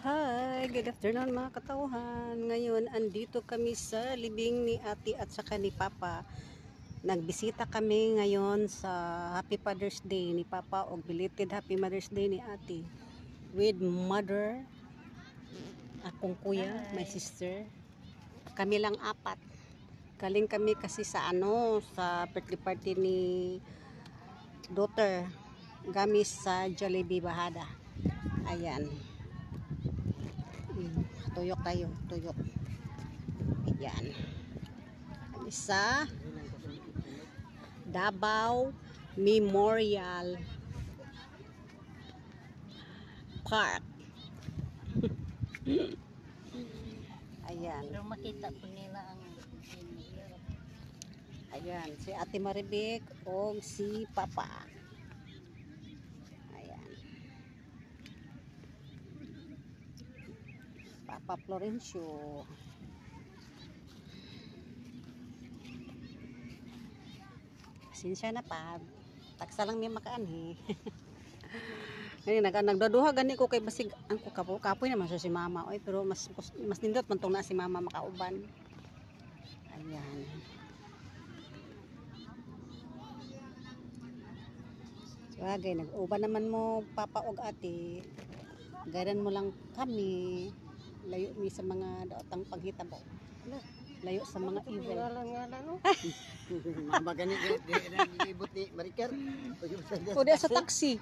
Hi, good afternoon mga katauhan. Ngayon, andito kami sa libing ni ate at saka ni papa. Nagbisita kami ngayon sa Happy Father's Day ni papa o belated Happy Mother's Day ni ate. With mother, akong kuya, my sister. Kami lang apat. Galing kami kasi sa sa birthday party ni daughter. Gamis sa Jollibee Bahada. Ayan. Tuyok tayo, tuyok. Ayan. Sa Davao Memorial Park. Ayan. Pero makita po nila ang Ayan, si Ate Maribik o si Papa. Ayan. Papa Florencio. Sinsya na pa. Taksa lang niya makaanhi. Ngayon, nagdaduha gani ko kay basig ang ko kapoy naman siya si mama. Oy, pero mas nindot man tong na si mama makauban. Ayan. Bagay, nag-uban naman mo papa og ate. Gayran mo lang kami. Layo mi sa mga daotang paghitabo. Layo sa mga evil. ngalan no. Mama gani ibot ni Maricar. O di sa taxi.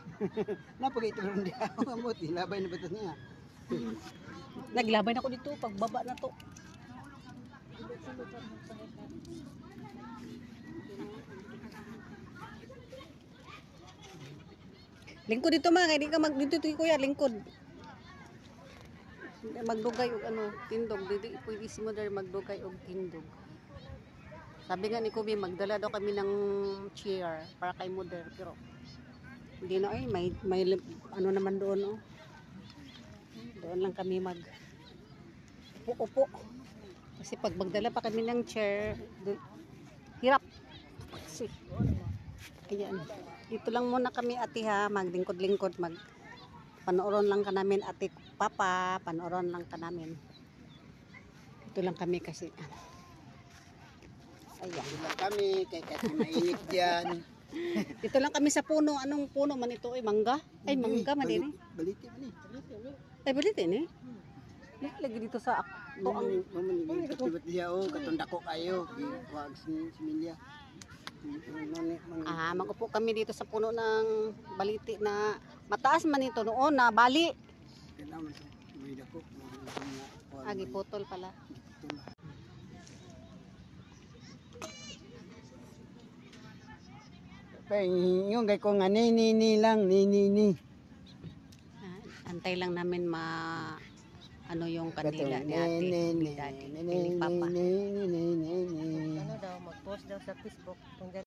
Napagay ito ron dia. Amot labay na batas niya. Naglabay na ako dito pagbaba na to. Lingkod dito mga kaya di ka dito kuya lingkod. Magdugay og tindog dito pwede si mother magdugay og tindog. Sabi nga ni Kubi magdala daw kami ng chair para kay mother pero hindi na may naman doon oh. Doon lang kami upo. Kasi pag magdala pa kami ng chair hirap. Kasi ayan. Dito lang muna kami ate ha, maglingkod-lingkod, panooron lang ka namin ate papa, panooron lang ka namin. Ito lang kami kasi. Ayan. Lang kami kay kasi mainit diyan. Dito lang kami sa puno. Anong puno man ito? Ay, mangga? Ay, mangga man din eh. Baliti man ni. Ay, balitin eh. Lagi dito sa To ang katulad diya o katundako kayo. Wag similya. Magupo kami dito sa puno ng baliti na mataas man ito noon na bali. May dako. Putol pala. Yung gay ko nga ni lang ni. Antay lang namin yung kandila ni ate ni daddy ni papa. Ano daw mag-post daw sa Facebook.